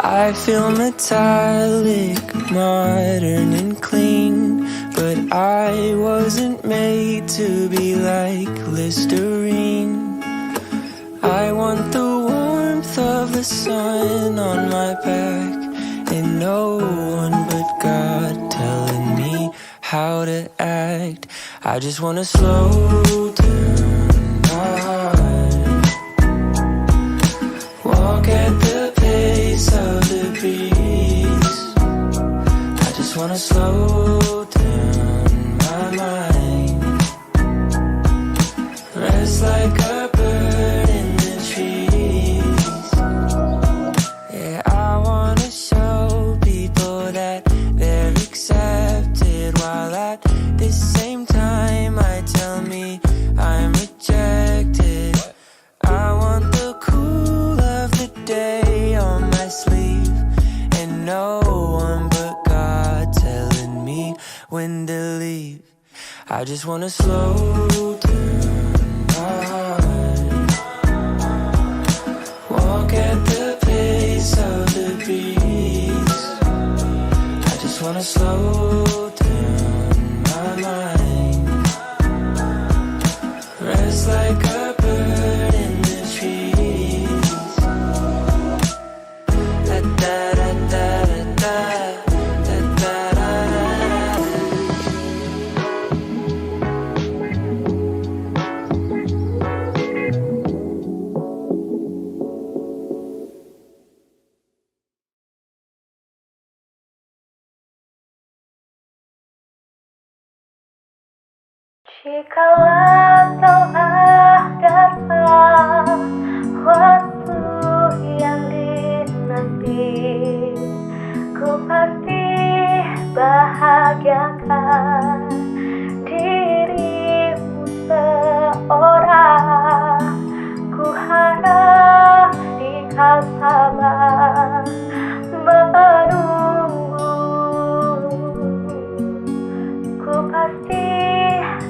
I feel metallic, modern and clean, but I wasn't made to be like Listerine. I want the warmth of the sun on my back, and no one but God telling me how to act. I just wanna slow down my heart, walk at the pace of the breeze. I just wanna slow down my mind, rest like a bird in the trees. Yeah, I wanna show people that they're accepted, while at the same time I tell me I'm rejected. I want the cool of the day on my sleeve, and no one but God telling me when to leave. I just wanna slow down my heart, walk at the pace of the breeze. I just wanna slow down my mind, rest like a bird in the trees. Da da da da da da da da. Jikalau telah datang waktu yang dinanti, ku pasti bahagiakan dirimu seorang. Ku harap dikau sabar menunggu, ku pasti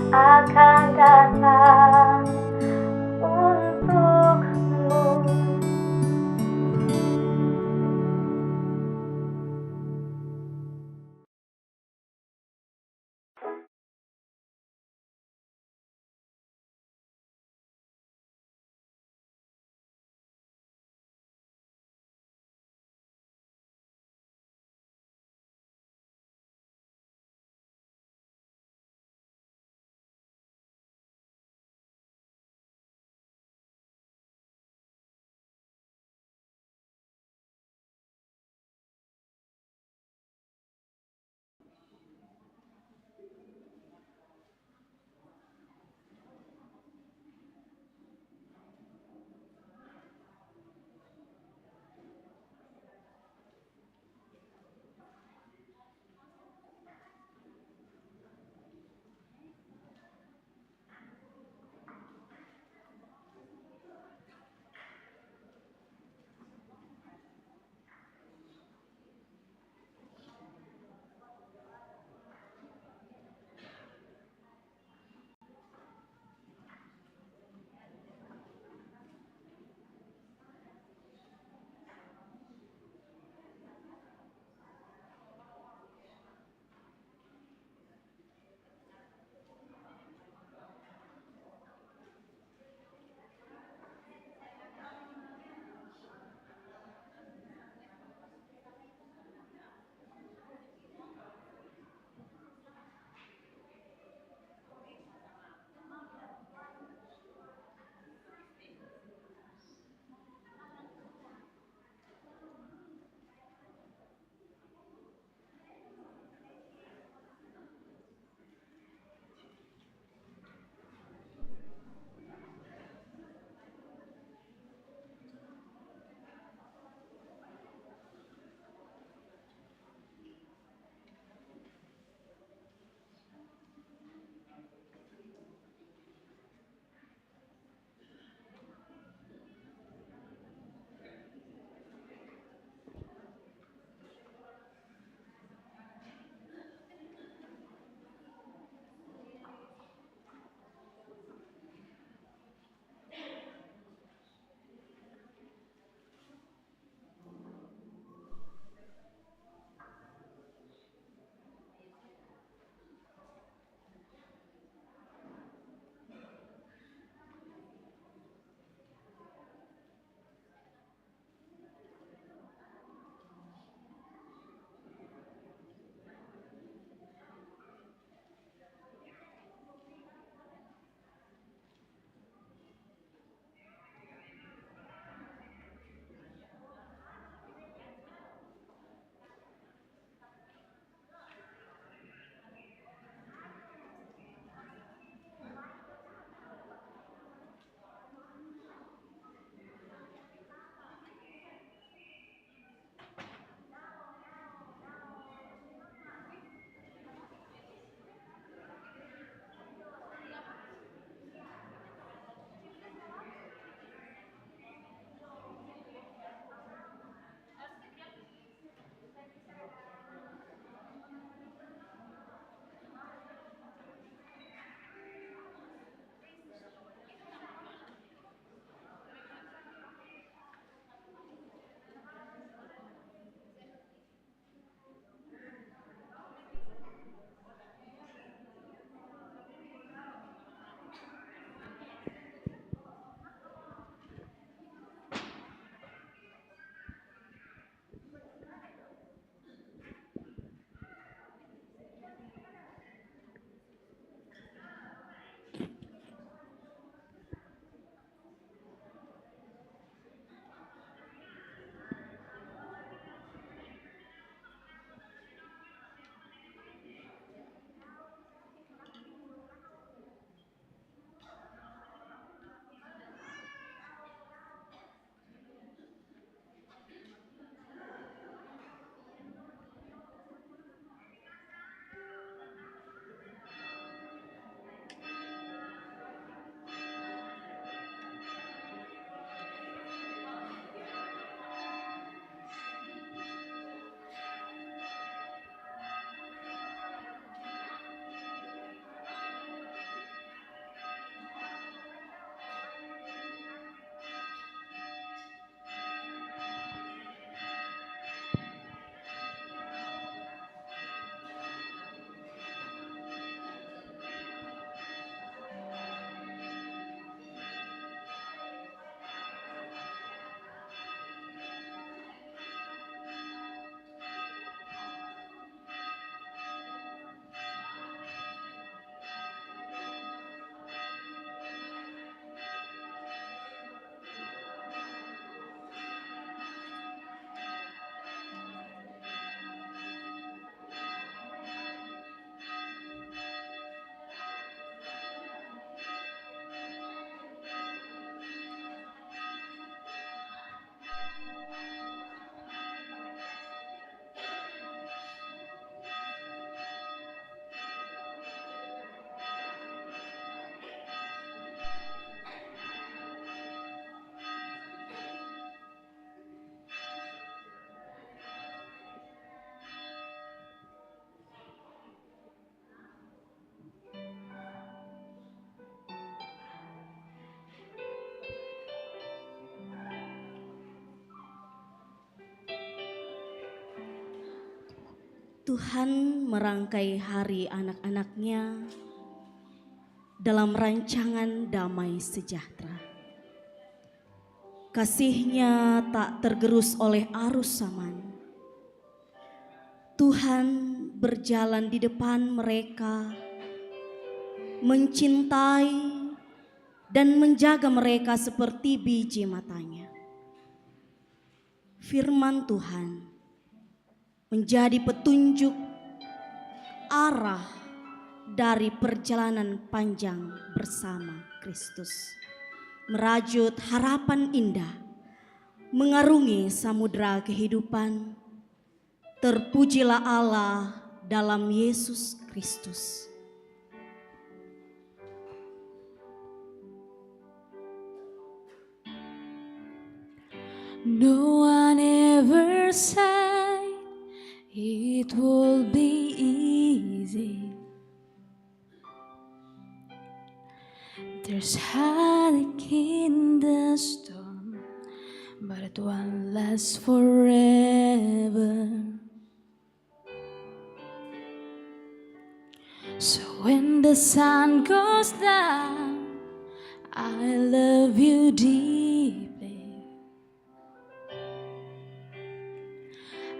akan datang. Tuhan merangkai hari anak-anaknya dalam rancangan damai sejahtera. Kasih-Nya tak tergerus oleh arus zaman. Tuhan berjalan di depan mereka, mencintai dan menjaga mereka seperti biji matanya. Firman Tuhan menjadi petunjuk arah dari perjalanan panjang bersama Kristus. Merajut harapan indah, mengarungi samudera kehidupan. Terpujilah Allah dalam Yesus Kristus. No one ever said it will be easy. There's heartache in the storm, but it won't last forever. So when the sun goes down, I love you deeply.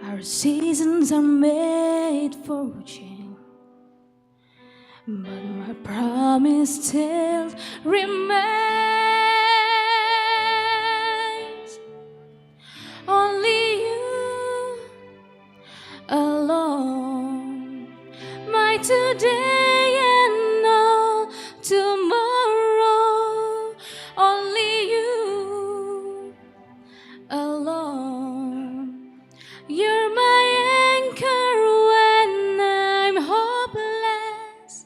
Our seasons are made for change, but my promise still remains. Only you alone, my today and all tomorrow. Only you alone. You're my anchor when I'm hopeless.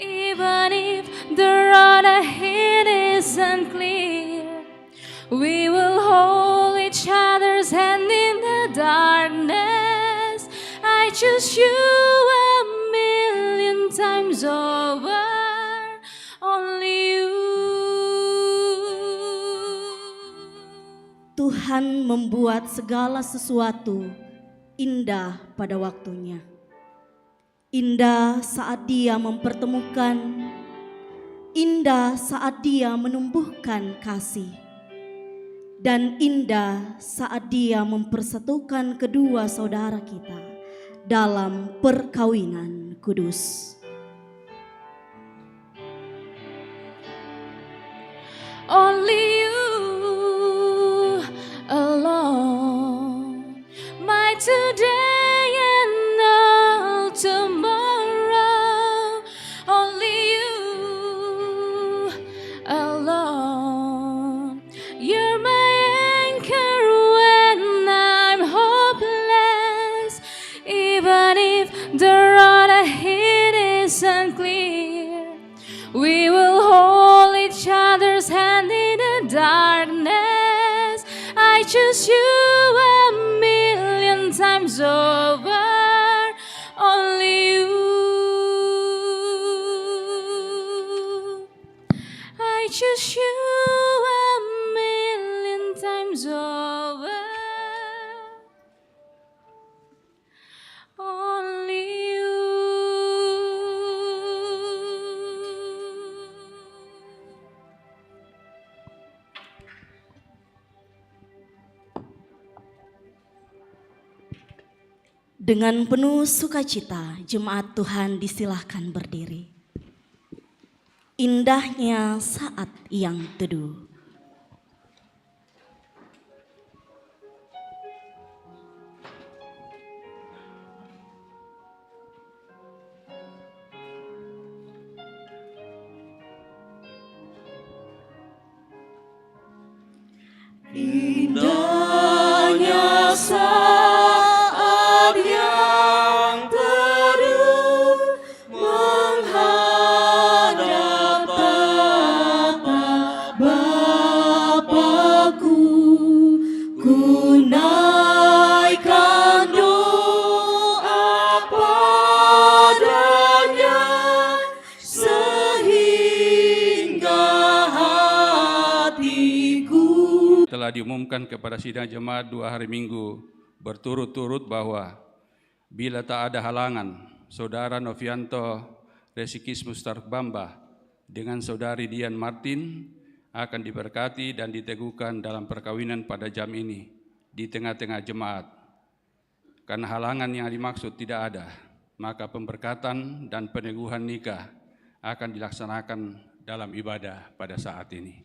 Even if the road ahead isn't clear, we will hold each other's hand in the darkness. I choose you a million times over. Only you. Tuhan membuat segala sesuatu indah pada waktunya. Indah saat Dia mempertemukan, indah saat Dia menumbuhkan kasih, dan indah saat Dia mempersatukan kedua saudara kita dalam perkawinan kudus. Only you alone, my today and all tomorrow. Only you alone. You're my anchor when I'm hopeless. Even if the road ahead isn't clear, we will hold each other's hand in the darkness. I choose you a million times over. Only you. I choose you a million times over. Only you. Dengan penuh sukacita, jemaat Tuhan disilahkan berdiri. Indahnya saat yang teduh. Indahnya saat yang teduh menghadap tapa Bapa-Ku, ku naikkan doa padanya sehingga hatiku. Telah diumumkan kepada sidang jemaat 2 hari Minggu berturut-turut bahwa Bila tak ada halangan, Saudara Novianto Resikis Mustarbamba dengan Saudari Dian Martin akan diberkati dan diteguhkan dalam perkawinan pada jam ini di tengah-tengah jemaat. Karena halangan yang dimaksud tidak ada, maka pemberkatan dan peneguhan nikah akan dilaksanakan dalam ibadah pada saat ini.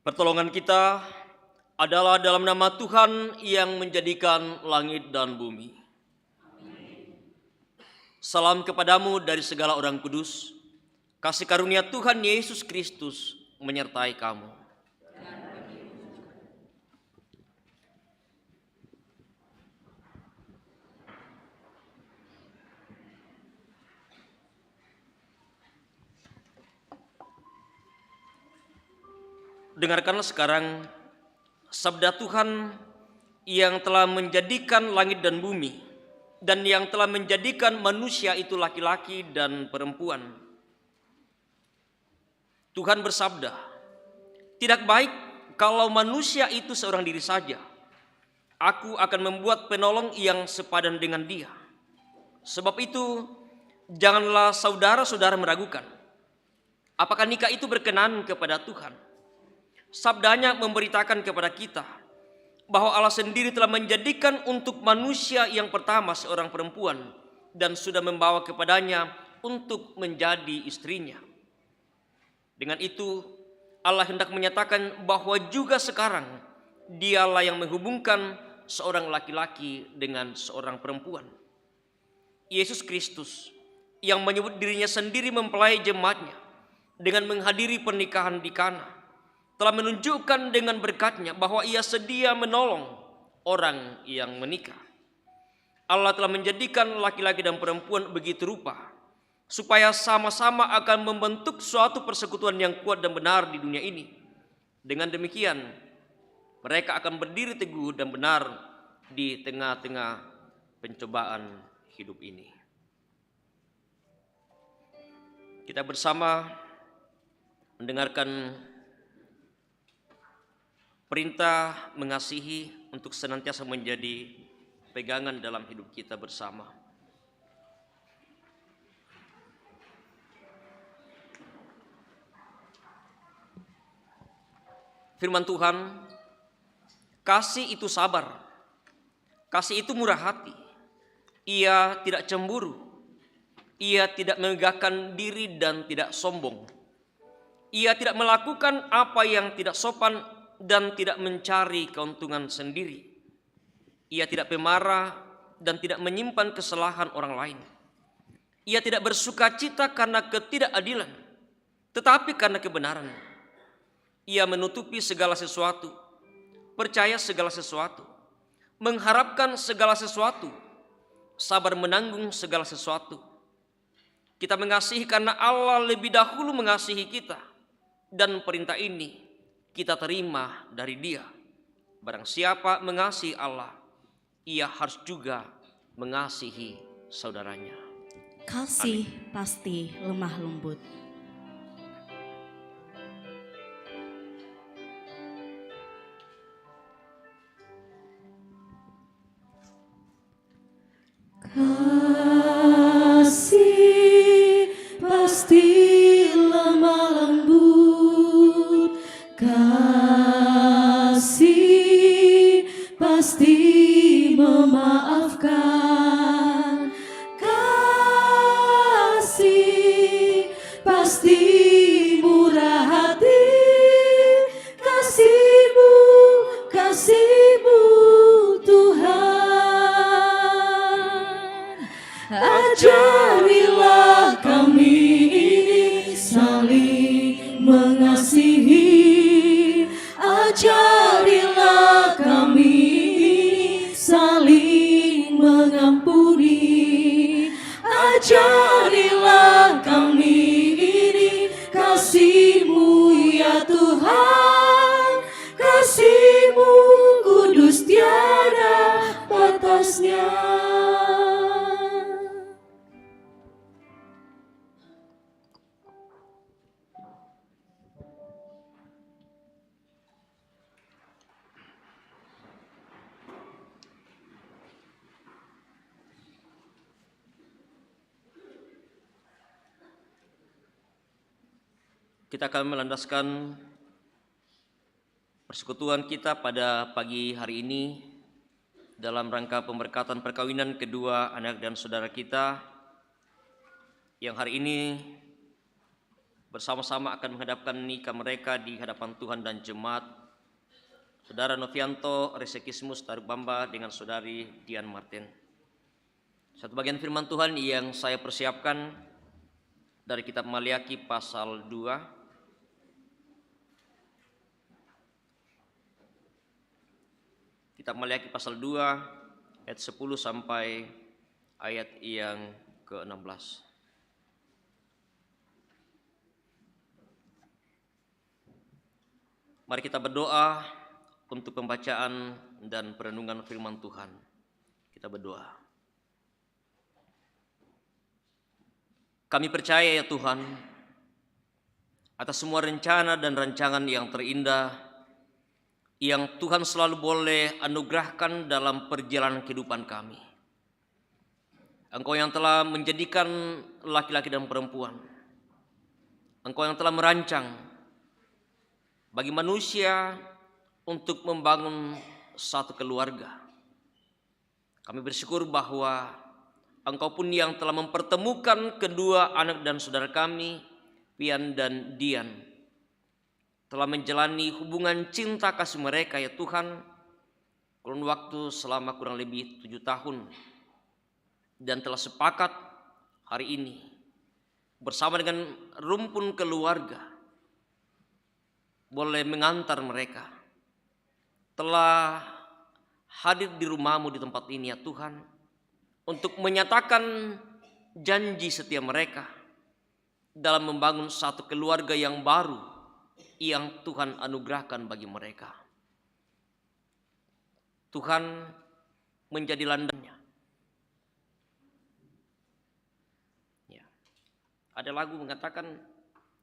Pertolongan kita adalah dalam nama Tuhan yang menjadikan langit dan bumi. Salam kepadamu dari segala orang kudus. Kasih karunia Tuhan Yesus Kristus menyertai kamu. Dengarkanlah sekarang sabda Tuhan yang telah menjadikan langit dan bumi dan yang telah menjadikan manusia itu laki-laki dan perempuan. Tuhan bersabda, "Tidak baik kalau manusia itu seorang diri saja. Aku akan membuat penolong yang sepadan dengan dia. Sebab itu, janganlah saudara-saudara meragukan. Apakah nikah itu berkenan kepada Tuhan? Sabdanya memberitakan kepada kita bahwa Allah sendiri telah menjadikan untuk manusia yang pertama seorang perempuan dan sudah membawa kepadanya untuk menjadi istrinya. Dengan itu, Allah hendak menyatakan bahwa juga sekarang Dialah yang menghubungkan seorang laki-laki dengan seorang perempuan. Yesus Kristus yang menyebut dirinya sendiri mempelai jemaatnya dengan menghadiri pernikahan di Kana telah menunjukkan dengan berkat-Nya bahwa Ia sedia menolong orang yang menikah. Allah telah menjadikan laki-laki dan perempuan begitu rupa supaya sama-sama akan membentuk suatu persekutuan yang kuat dan benar di dunia ini. Dengan demikian, mereka akan berdiri teguh dan benar di tengah-tengah pencobaan hidup ini. Kita bersama mendengarkan perintah mengasihi untuk senantiasa menjadi pegangan dalam hidup kita bersama. Firman Tuhan, kasih itu sabar, kasih itu murah hati, ia tidak cemburu, ia tidak megahkan diri dan tidak sombong, ia tidak melakukan apa yang tidak sopan dan tidak mencari keuntungan sendiri. Ia tidak pemarah dan tidak menyimpan kesalahan orang lain. Ia tidak bersuka cita karena ketidakadilan, tetapi karena kebenaran. Ia menutupi segala sesuatu, percaya segala sesuatu, mengharapkan segala sesuatu, sabar menanggung segala sesuatu. Kita mengasihi karena Allah lebih dahulu mengasihi kita, dan perintah ini kita terima dari Dia. Barang siapa mengasihi Allah, ia harus juga mengasihi saudaranya. Kasih pasti lemah lembut. Kasih pasti lemah lembut, kasih pasti memaafkan, kasih pasti murah hati, kasih-Mu, kasih-Mu Tuhan. Ajarilah kami ini saling mengasihi, ajarilah kami ini saling mengampuni, ajarilah kami ini kasih-Mu ya Tuhan, kasih-Mu kudus tiada batasnya. Kita akan melandaskan persekutuan kita pada pagi hari ini dalam rangka pemberkatan perkawinan kedua anak dan saudara kita yang hari ini bersama-sama akan menghadapkan nikah mereka di hadapan Tuhan dan jemaat, Saudara Novianto Resekismus Tarugbamba dengan Saudari Dian Martin. Satu bagian firman Tuhan yang saya persiapkan dari kitab Maliaki pasal 2. Kitab Maliaki pasal 2 ayat 10 sampai ayat yang ke-16. Mari kita berdoa untuk pembacaan dan perenungan firman Tuhan. Kita berdoa. Kami percaya ya Tuhan, atas semua rencana dan rancangan yang terindah yang Tuhan selalu boleh anugerahkan dalam perjalanan kehidupan kami. Engkau yang telah menjadikan laki-laki dan perempuan. Engkau yang telah merancang bagi manusia untuk membangun satu keluarga. Kami bersyukur bahwa Engkau pun yang telah mempertemukan kedua anak dan saudara kami, Pian dan Dian, telah menjalani hubungan cinta kasih mereka ya Tuhan, kurun waktu selama kurang lebih 7 tahun, dan telah sepakat hari ini bersama dengan rumpun keluarga boleh mengantar mereka, telah hadir di rumah-Mu di tempat ini ya Tuhan, untuk menyatakan janji setia mereka dalam membangun satu keluarga yang baru yang Tuhan anugerahkan bagi mereka. Tuhan menjadi landasannya. Ya. Ada lagu mengatakan,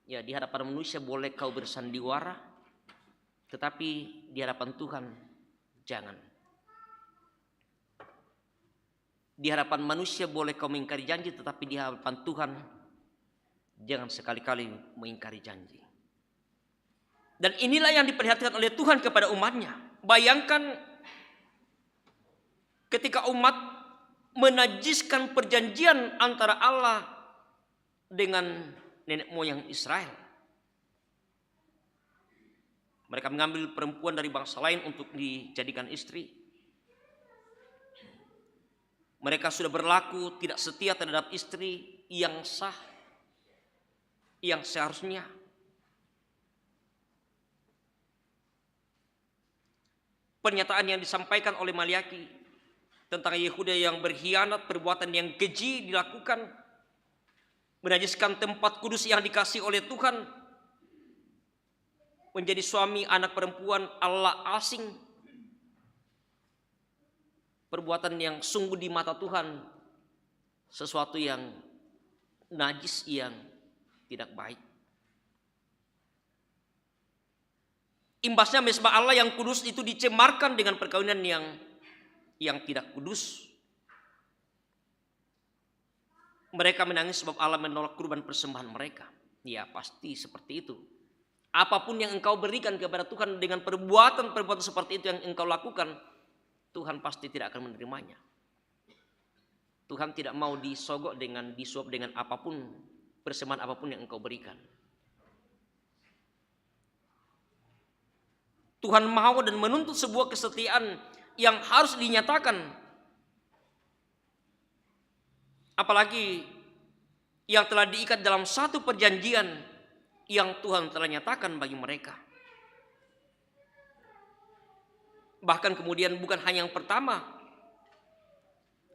ya di hadapan manusia boleh kau bersandiwara, tetapi di hadapan Tuhan jangan. Di hadapan manusia boleh kau mengingkari janji, tetapi di hadapan Tuhan jangan sekali-kali mengingkari janji. Dan inilah yang diperhatikan oleh Tuhan kepada umatnya. Bayangkan ketika umat menajiskan perjanjian antara Allah dengan nenek moyang Israel. Mereka mengambil perempuan dari bangsa lain untuk dijadikan istri. Mereka sudah berlaku tidak setia terhadap istri yang sah, yang seharusnya. Pernyataan yang disampaikan oleh Maliaki tentang Yehuda yang berkhianat, perbuatan yang keji dilakukan, menajiskan tempat kudus yang dikasih oleh Tuhan, menjadi suami anak perempuan Allah asing, perbuatan yang sungguh di mata Tuhan sesuatu yang najis, yang tidak baik. Imbasnya mezbah Allah yang kudus itu dicemarkan dengan perkawinan yang tidak kudus. Mereka menangis sebab Allah menolak kurban persembahan mereka. Ya pasti seperti itu. Apapun yang engkau berikan kepada Tuhan dengan perbuatan-perbuatan seperti itu yang engkau lakukan, Tuhan pasti tidak akan menerimanya. Tuhan tidak mau disuap dengan apapun, persembahan apapun yang engkau berikan. Tuhan mau dan menuntut sebuah kesetiaan yang harus dinyatakan. Apalagi yang telah diikat dalam satu perjanjian yang Tuhan telah nyatakan bagi mereka. Bahkan kemudian bukan hanya yang pertama.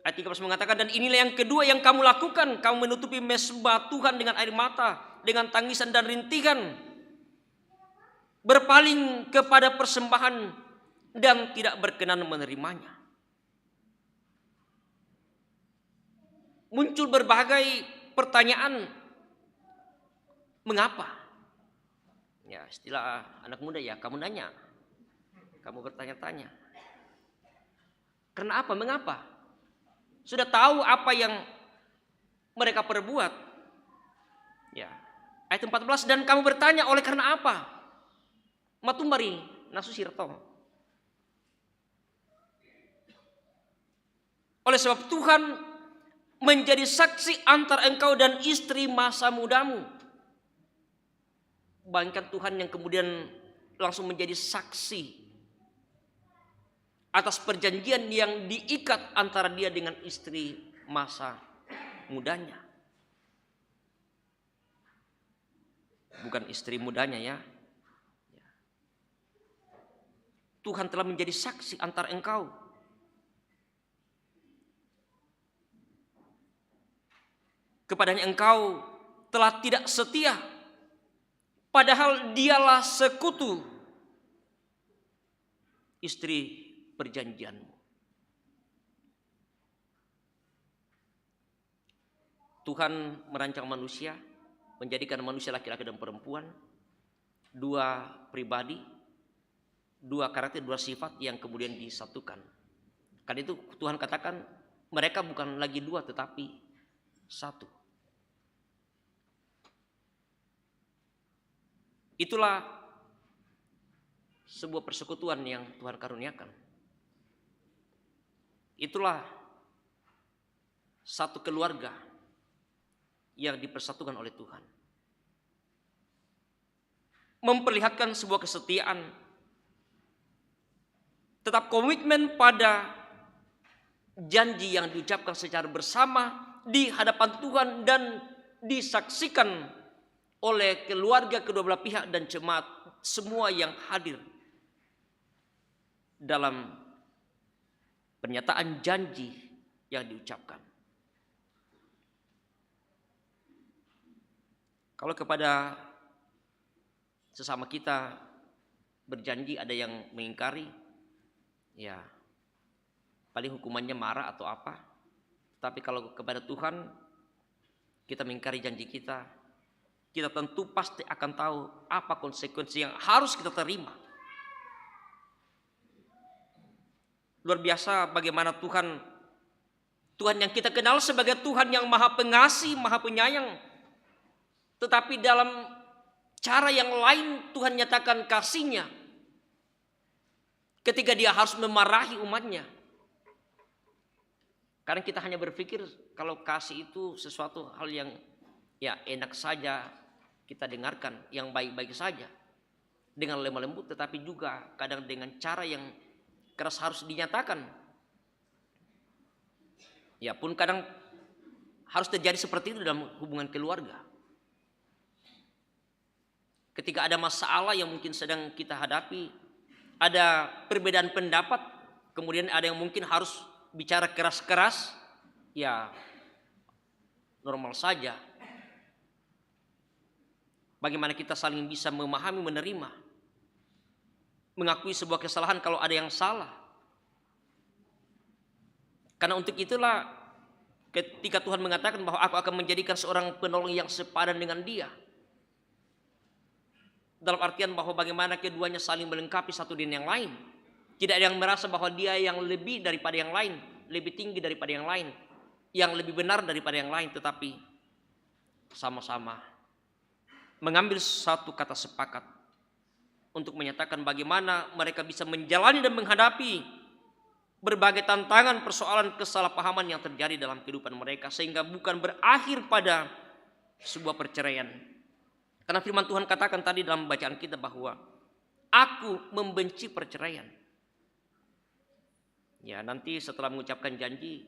Ayat 13 mengatakan, dan inilah yang kedua yang kamu lakukan. Kamu menutupi mezbah Tuhan dengan air mata, dengan tangisan dan rintihan. Berpaling kepada persembahan dan tidak berkenan menerimanya. Muncul berbagai pertanyaan. Mengapa? Ya istilah anak muda ya, kamu nanya. Kamu bertanya-tanya. Karena apa? Mengapa? Sudah tahu apa yang mereka perbuat. Ya. Ayat 14, dan kamu bertanya oleh karena apa? Matumbari nasu sirto. Oleh sebab Tuhan menjadi saksi antara engkau dan istri masa mudamu. Bayangkan Tuhan yang kemudian langsung menjadi saksi atas perjanjian yang diikat antara dia dengan istri masa mudanya. Bukan istri mudanya ya. Tuhan telah menjadi saksi antara engkau. Kepadanya engkau telah tidak setia, padahal dialah sekutu istri perjanjianmu. Tuhan merancang manusia, menjadikan manusia laki-laki dan perempuan, dua pribadi, dua karakter, dua sifat yang kemudian disatukan. Karena itu Tuhan katakan mereka bukan lagi dua tetapi satu. Itulah sebuah persekutuan yang Tuhan karuniakan. Itulah satu keluarga yang dipersatukan oleh Tuhan. Memperlihatkan sebuah kesetiaan, tetap komitmen pada janji yang diucapkan secara bersama di hadapan Tuhan dan disaksikan oleh keluarga kedua belah pihak dan jemaat semua yang hadir dalam pernyataan janji yang diucapkan. Kalau kepada sesama kita berjanji ada yang mengingkari, ya paling hukumannya marah atau apa. Tapi kalau kepada Tuhan kita mengingkari janji kita tentu pasti akan tahu apa konsekuensi yang harus kita terima. Luar biasa bagaimana Tuhan yang kita kenal sebagai Tuhan yang maha pengasih, maha penyayang. Tetapi dalam cara yang lain Tuhan nyatakan kasih-Nya ketika Dia harus memarahi umat-Nya. Karena kita hanya berpikir kalau kasih itu sesuatu hal yang ya enak saja kita dengarkan, yang baik-baik saja, dengan lemah lembut, tetapi juga kadang dengan cara yang keras harus dinyatakan. Ya pun kadang harus terjadi seperti itu dalam hubungan keluarga. Ketika ada masalah yang mungkin sedang kita hadapi, ada perbedaan pendapat, kemudian ada yang mungkin harus bicara keras-keras, ya normal saja. Bagaimana kita saling bisa memahami, menerima, mengakui sebuah kesalahan kalau ada yang salah. Karena untuk itulah ketika Tuhan mengatakan bahwa aku akan menjadikan seorang penolong yang sepadan dengan Dia. Dalam artian bahwa bagaimana keduanya saling melengkapi satu dengan yang lain. Tidak ada yang merasa bahwa dia yang lebih daripada yang lain, lebih tinggi daripada yang lain, yang lebih benar daripada yang lain, tetapi sama-sama mengambil satu kata sepakat untuk menyatakan bagaimana mereka bisa menjalani dan menghadapi berbagai tantangan, persoalan, kesalahpahaman yang terjadi dalam kehidupan mereka, sehingga bukan berakhir pada sebuah perceraian. Karena firman Tuhan katakan tadi dalam bacaan kita bahwa aku membenci perceraian. Ya, nanti setelah mengucapkan janji,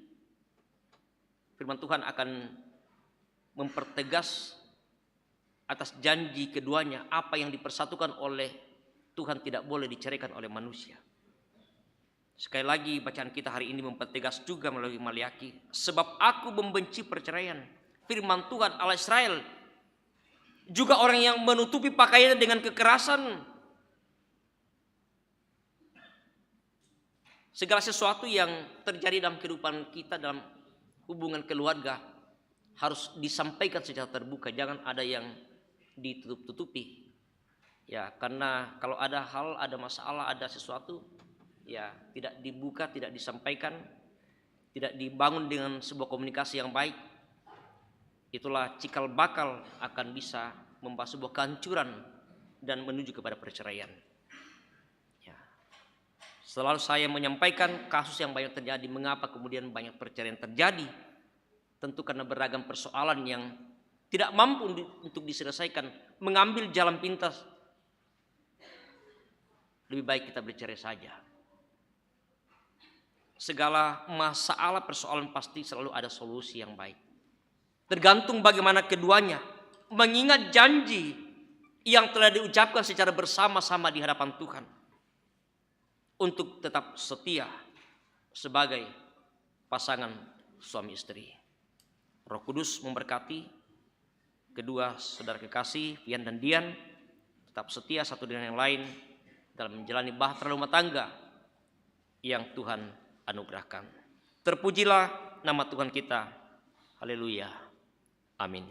firman Tuhan akan mempertegas atas janji keduanya apa yang dipersatukan oleh Tuhan tidak boleh diceraikan oleh manusia. Sekali lagi bacaan kita hari ini mempertegas juga melalui Maliaki, sebab aku membenci perceraian. Firman Tuhan Allah Israel, juga orang yang menutupi pakaiannya dengan kekerasan. Segala sesuatu yang terjadi dalam kehidupan kita, dalam hubungan keluarga, harus disampaikan secara terbuka. Jangan ada yang ditutup-tutupi. Ya, karena kalau ada hal, ada masalah, ada sesuatu, ya tidak dibuka, tidak disampaikan, tidak dibangun dengan sebuah komunikasi yang baik, itulah cikal bakal akan bisa membawa sebuah kehancuran dan menuju kepada perceraian. Ya. Selalu saya menyampaikan kasus yang banyak terjadi. Mengapa kemudian banyak perceraian terjadi? Tentu karena beragam persoalan yang tidak mampu untuk diselesaikan, mengambil jalan pintas. Lebih baik kita bercerai saja. Segala masalah persoalan pasti selalu ada solusi yang baik. Tergantung bagaimana keduanya mengingat janji yang telah diucapkan secara bersama-sama di hadapan Tuhan untuk tetap setia sebagai pasangan suami istri. Roh Kudus memberkati kedua saudara kekasih Fian dan Dian tetap setia satu dengan yang lain dalam menjalani bahtera rumah tangga yang Tuhan anugerahkan. Terpujilah nama Tuhan kita. Haleluya. Amin.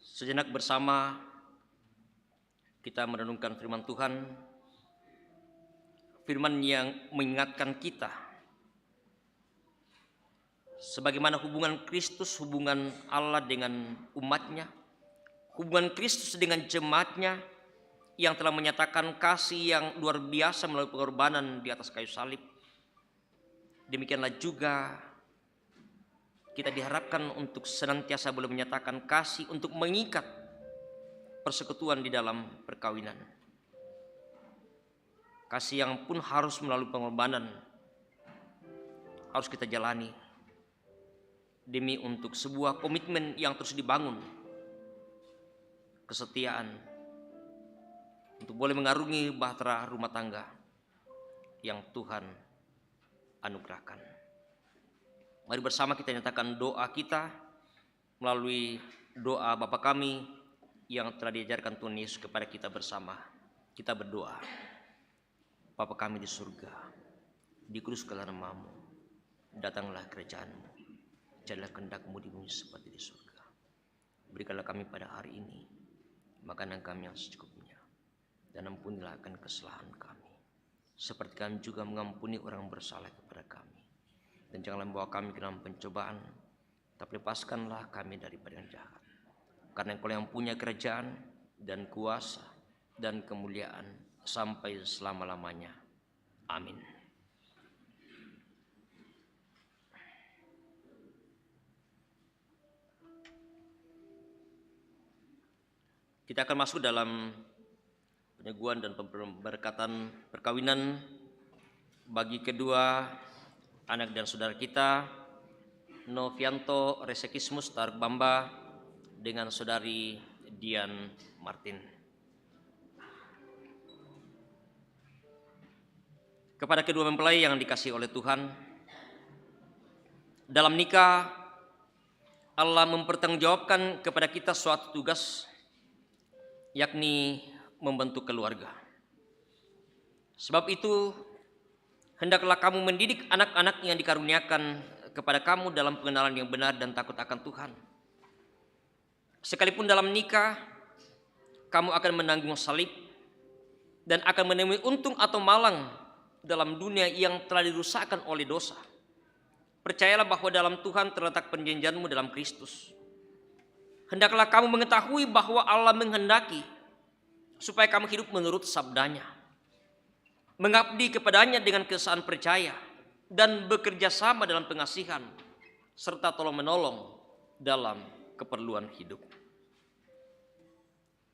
Sejenak bersama kita merenungkan firman Tuhan. Firman yang mengingatkan kita sebagaimana hubungan Kristus, hubungan Allah dengan umatnya, hubungan Kristus dengan jemaatnya yang telah menyatakan kasih yang luar biasa melalui pengorbanan di atas kayu salib. Demikianlah juga kita diharapkan untuk senantiasa boleh menyatakan kasih untuk mengikat persekutuan di dalam perkawinan. Kasih yang pun harus melalui pengorbanan harus kita jalani demi untuk sebuah komitmen yang terus dibangun, kesetiaan untuk boleh mengarungi bahtera rumah tangga yang Tuhan anugerahkan. Mari bersama kita nyatakan doa kita melalui doa Bapa kami yang telah diajarkan Tuhan Yesus kepada kita bersama. Kita berdoa. Bapa kami di surga, dikuduskanlah nama-Mu, datanglah kerajaan-Mu. Jadilah kehendak-Mu di bumi seperti di surga. Berikanlah kami pada hari ini makanan kami yang secukupnya, dan ampunilah akan kesalahan kami, seperti kami juga mengampuni orang bersalah kepada kami. Dan janganlah membawa kami ke dalam pencobaan, tapi lepaskanlah kami daripada yang jahat. Karena Engkau yang punya kerajaan dan kuasa dan kemuliaan sampai selama-lamanya. Amin. Kita akan masuk dalam peneguhan dan pemberkatan perkawinan bagi kedua anak dan saudara kita, Novianto Resekismus Tarbamba dengan saudari Dian Martin. Kepada kedua mempelai yang dikasihi oleh Tuhan, dalam nikah Allah mempertanggungjawabkan kepada kita suatu tugas, yakni membentuk keluarga. Sebab itu, hendaklah kamu mendidik anak-anak yang dikaruniakan kepada kamu dalam pengenalan yang benar dan takut akan Tuhan. Sekalipun dalam nikah, kamu akan menanggung salib dan akan menemui untung atau malang dalam dunia yang telah dirusakkan oleh dosa. Percayalah bahwa dalam Tuhan terletak perjanjianmu dalam Kristus. Hendaklah kamu mengetahui bahwa Allah menghendaki supaya kamu hidup menurut sabdanya, mengabdi kepadanya dengan keesaan percaya, dan bekerja sama dalam pengasihan, serta tolong menolong dalam keperluan hidup.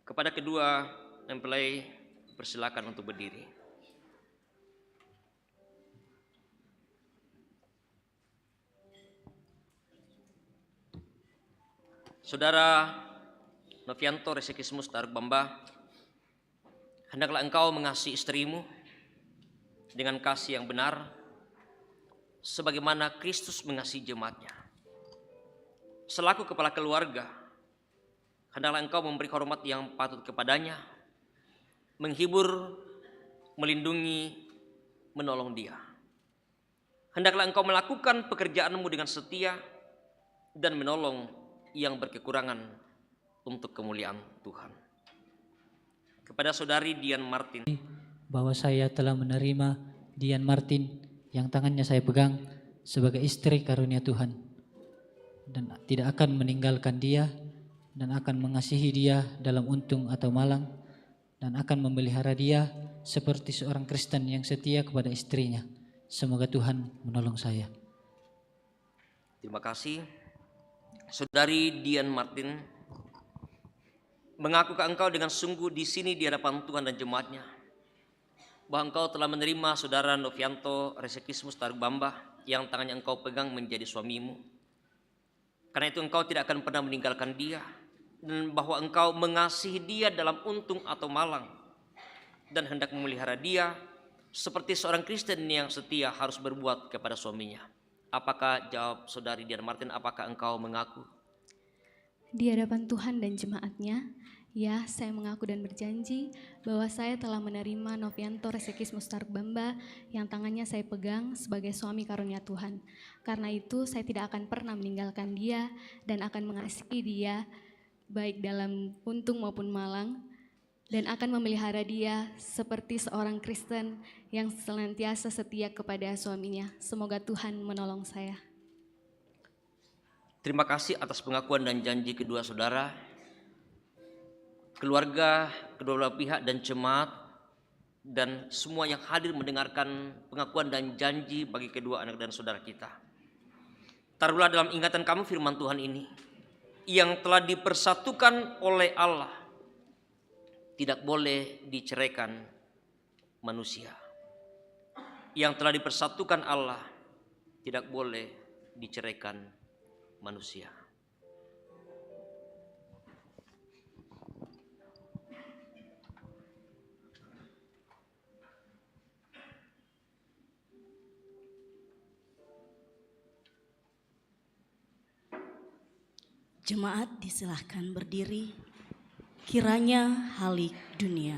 Kepada kedua mempelai, persilakan untuk berdiri. Saudara Novianto Resekismus Tarbamba, hendaklah engkau mengasihi istrimu dengan kasih yang benar, sebagaimana Kristus mengasihi jemaatnya. Selaku kepala keluarga, hendaklah engkau memberi hormat yang patut kepadanya, menghibur, melindungi, menolong dia. Hendaklah engkau melakukan pekerjaanmu dengan setia dan menolong yang berkekurangan untuk kemuliaan Tuhan. Kepada saudari Dian Martin, bahwa saya telah menerima Dian Martin yang tangannya saya pegang sebagai istri karunia Tuhan, dan tidak akan meninggalkan dia dan akan mengasihi dia dalam untung atau malang, dan akan memelihara dia seperti seorang Kristen yang setia kepada istrinya. Semoga Tuhan menolong saya. Terima kasih. Saudari Dian Martin mengaku ke engkau dengan sungguh di sini di hadapan Tuhan dan jemaatnya bahwa engkau telah menerima saudara Novianto Resekismus Tarbamba yang tangannya engkau pegang menjadi suamimu. Karena itu engkau tidak akan pernah meninggalkan dia, dan bahwa engkau mengasihi dia dalam untung atau malang, dan hendak memelihara dia seperti seorang Kristen yang setia harus berbuat kepada suaminya. Apakah, jawab saudari Dian Martin, apakah engkau mengaku? Di hadapan Tuhan dan jemaatnya, ya, saya mengaku dan berjanji bahwa saya telah menerima Novianto Resekismus Tarbamba yang tangannya saya pegang sebagai suami karunia Tuhan. Karena itu saya tidak akan pernah meninggalkan dia dan akan mengasihi dia baik dalam untung maupun malang, dan akan memelihara dia seperti seorang Kristen yang senantiasa setia kepada suaminya. Semoga Tuhan menolong saya. Terima kasih atas pengakuan dan janji kedua saudara, keluarga, kedua belah pihak dan jemaat, dan semua yang hadir mendengarkan pengakuan dan janji bagi kedua anak dan saudara kita. Taruhlah dalam ingatan kamu firman Tuhan ini, yang telah dipersatukan oleh Allah tidak boleh diceraikan manusia. Yang telah dipersatukan Allah tidak boleh diceraikan manusia. Jemaat disilahkan berdiri, kiranya halik dunia.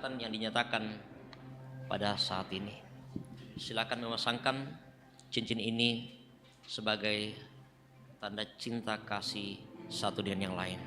Yang dinyatakan pada saat ini. Silakan memasangkan cincin ini sebagai tanda cinta kasih satu dengan yang lain.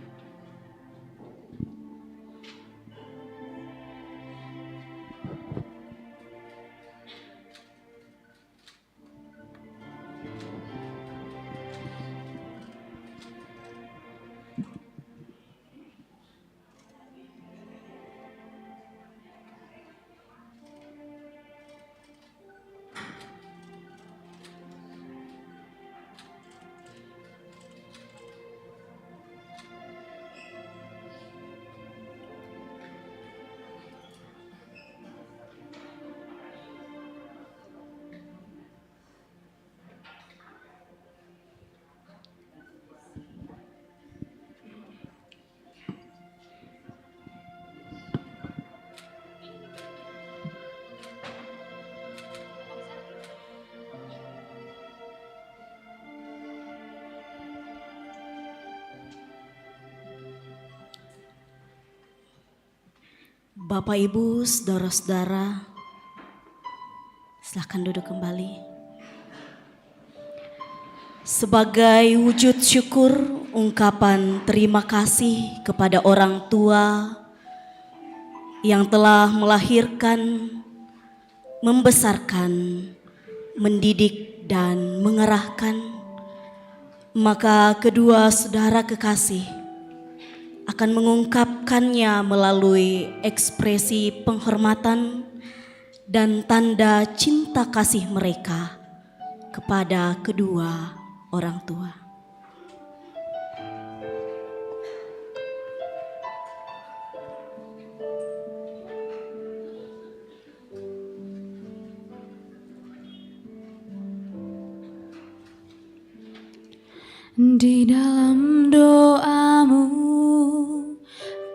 Bapak, Ibu, saudara-saudara, silakan duduk kembali. Sebagai wujud syukur, ungkapan terima kasih kepada orang tua yang telah melahirkan, membesarkan, mendidik, dan mengarahkan, maka kedua saudara kekasih akan mengungkapkannya melalui ekspresi penghormatan dan tanda cinta kasih mereka kepada kedua orang tua. Di dalam doamu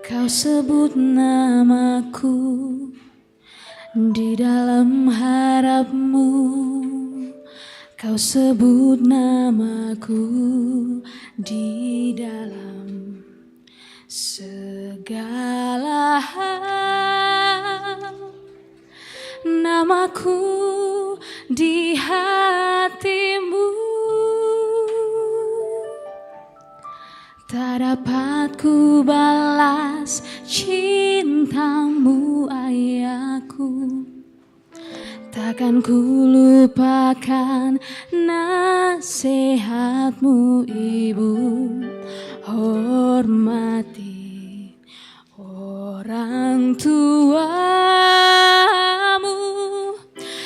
kau sebut namaku, di dalam harapmu kau sebut namaku, di dalam segala hal namaku di hatimu. Tak dapat ku balas cintamu ayahku, takkan ku lupakan nasihatmu ibu. Hormati orang tuamu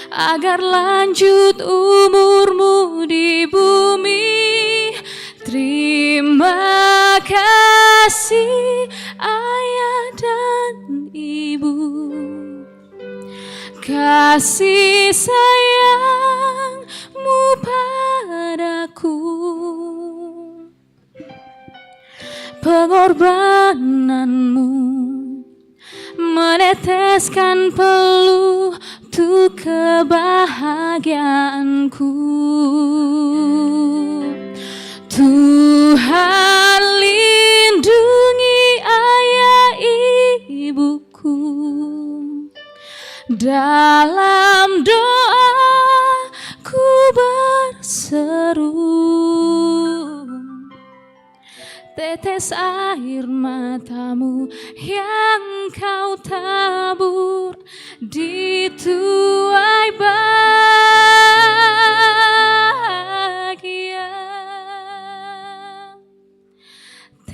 agar lanjut umurmu di bumi. Terima kasih ayah dan ibu, kasih sayangmu padaku, pengorbananmu meneteskan peluh untuk kebahagiaanku. Tuhan lindungi ayah ibuku, dalam doa ku berseru, tetes air matamu yang kau tabur di tuai bahagia.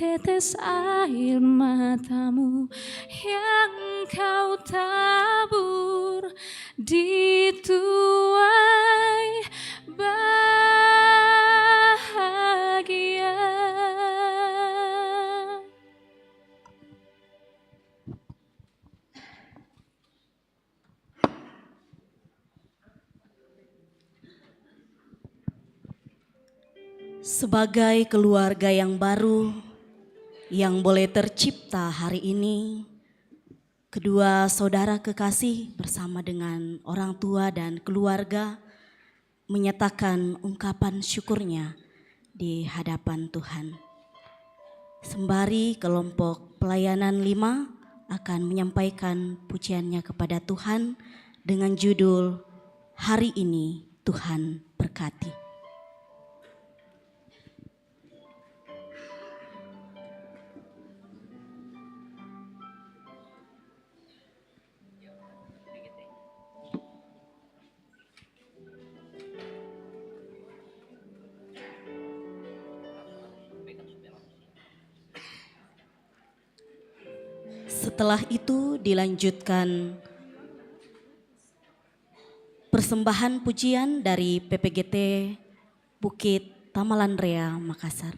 Tetes air matamu yang kau tabur di tuai bahagia. Sebagai keluarga yang baru yang boleh tercipta hari ini, kedua saudara kekasih bersama dengan orang tua dan keluarga menyatakan ungkapan syukurnya di hadapan Tuhan. Sembari kelompok pelayanan 5 akan menyampaikan pujiannya kepada Tuhan dengan judul Hari Ini Tuhan Berkati. Setelah itu dilanjutkan persembahan pujian dari PPGT Bukit Tamalandrea, Makassar.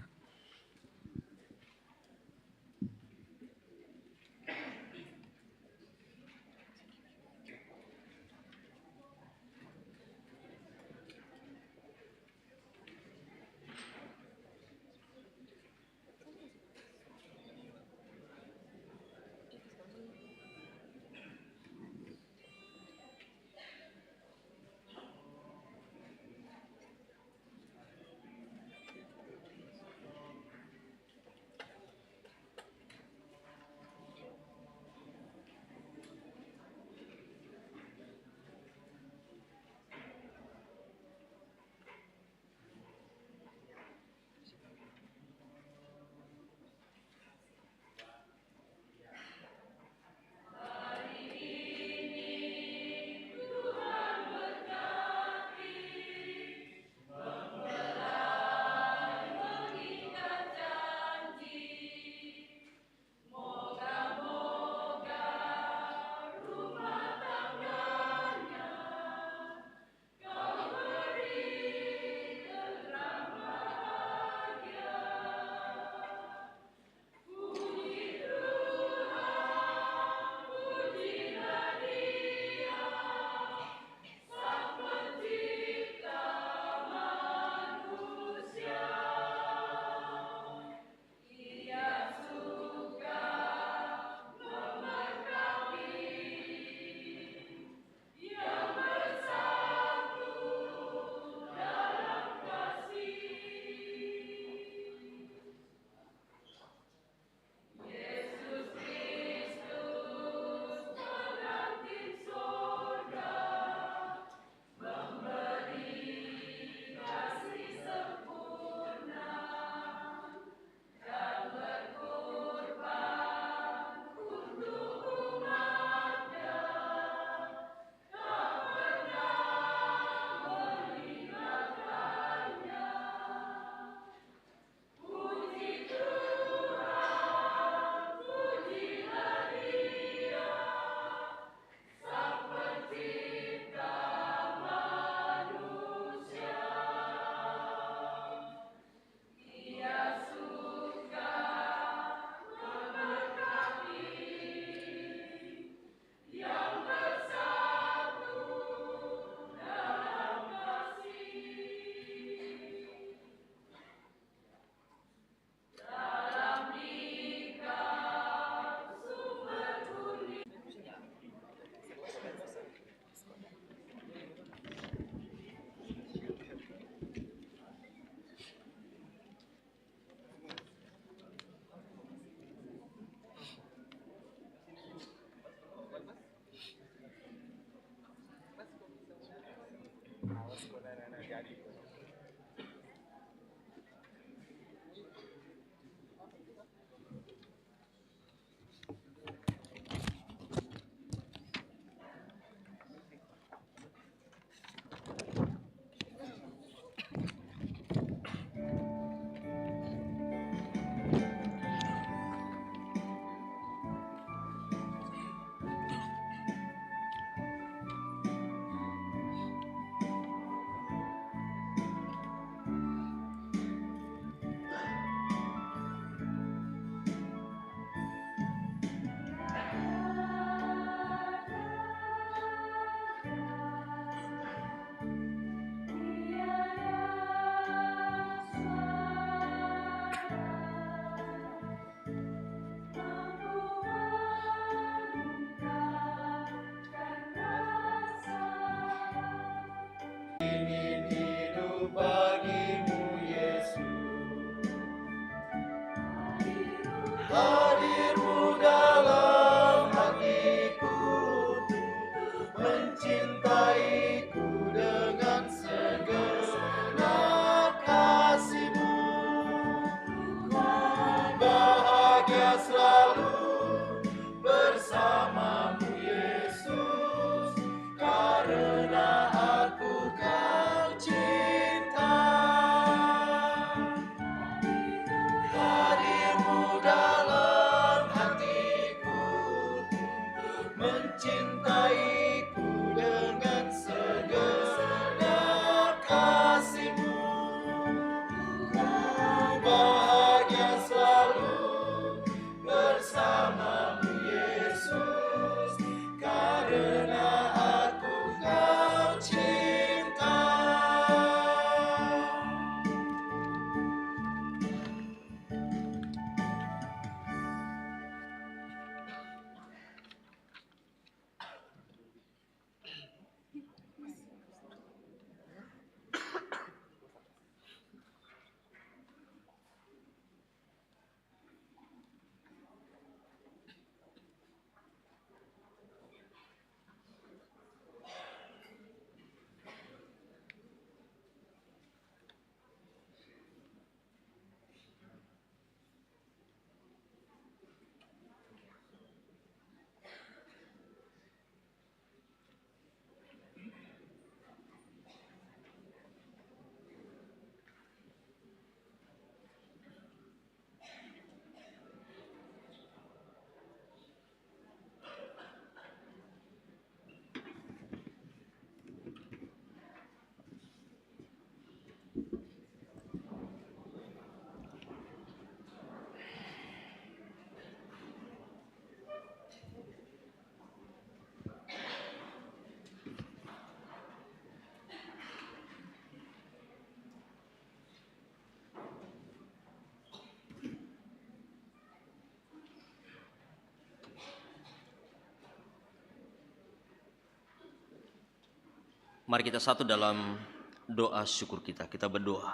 Mari kita satu dalam doa syukur kita. Kita berdoa.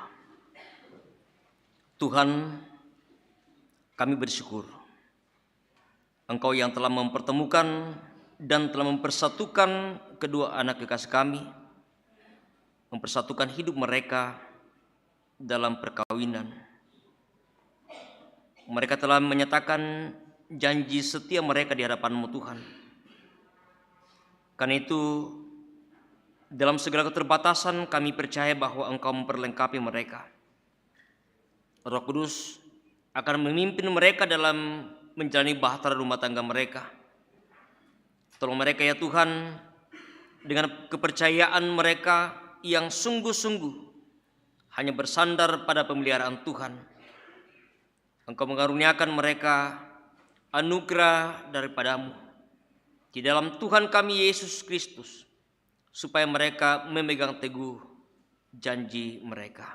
Tuhan, kami bersyukur Engkau yang telah mempertemukan dan telah mempersatukan kedua anak kekasih kami, mempersatukan hidup mereka dalam perkawinan. Mereka telah menyatakan janji setia mereka di hadapan-Mu Tuhan. Karena itu, dalam segala keterbatasan kami percaya bahwa Engkau memperlengkapi mereka. Roh Kudus akan memimpin mereka dalam menjalani bahtera rumah tangga mereka. Tolong mereka ya Tuhan, dengan kepercayaan mereka yang sungguh-sungguh hanya bersandar pada pemeliharaan Tuhan. Engkau mengaruniakan mereka anugerah daripada-Mu di dalam Tuhan kami Yesus Kristus, supaya mereka memegang teguh janji mereka.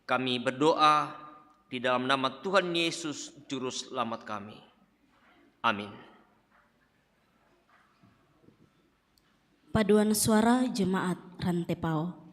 Kami berdoa di dalam nama Tuhan Yesus Juru Selamat kami. Amin. Paduan suara Jemaat Rantepao.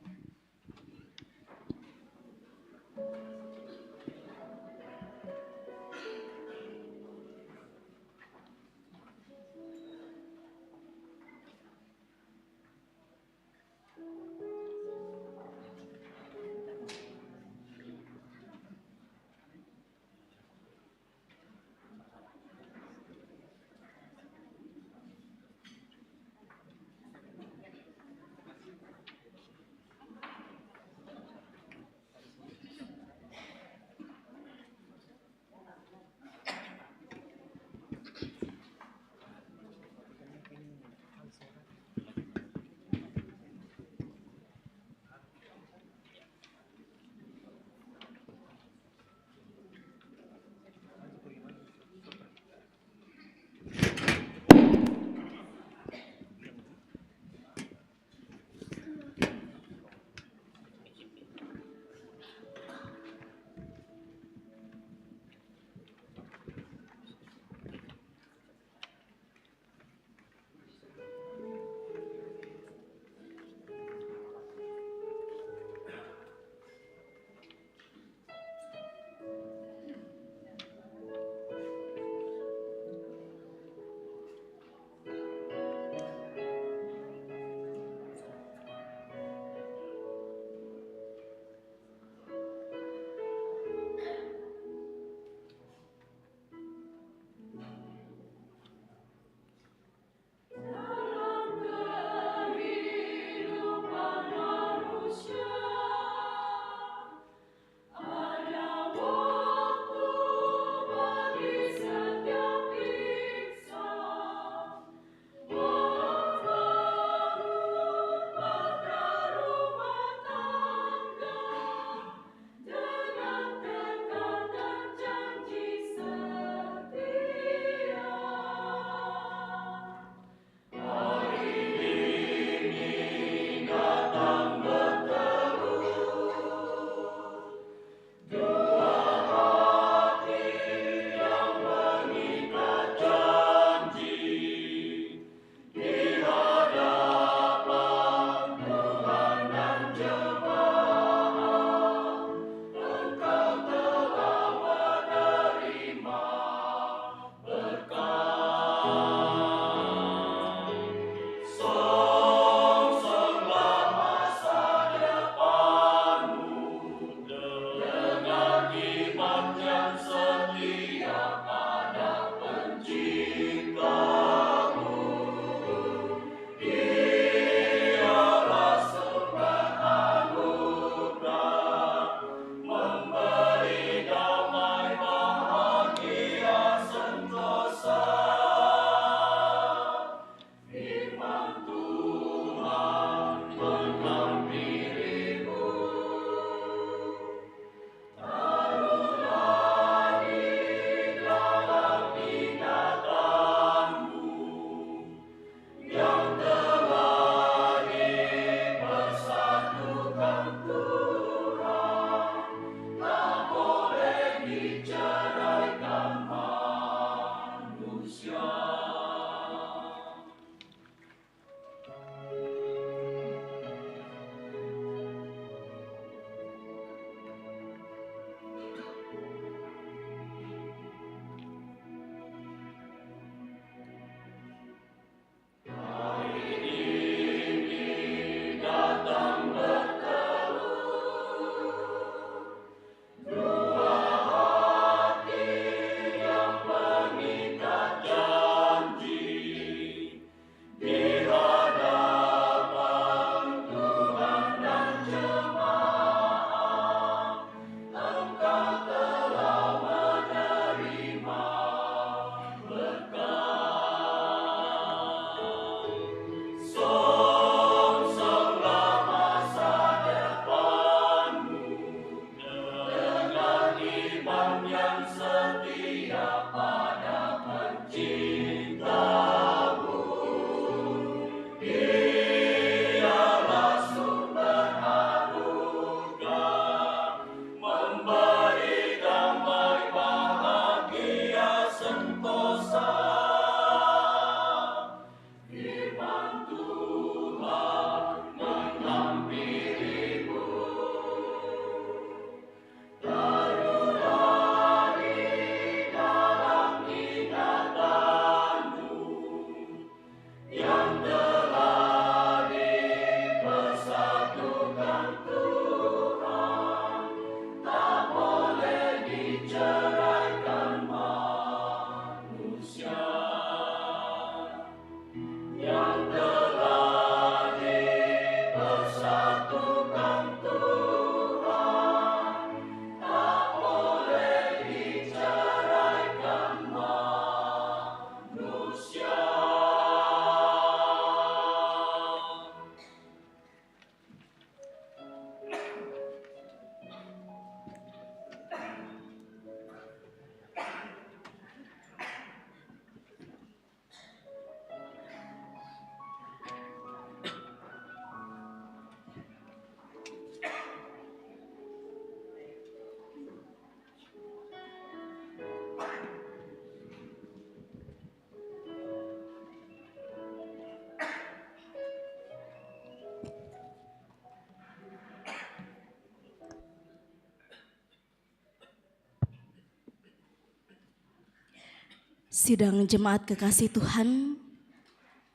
Sidang jemaat kekasih Tuhan,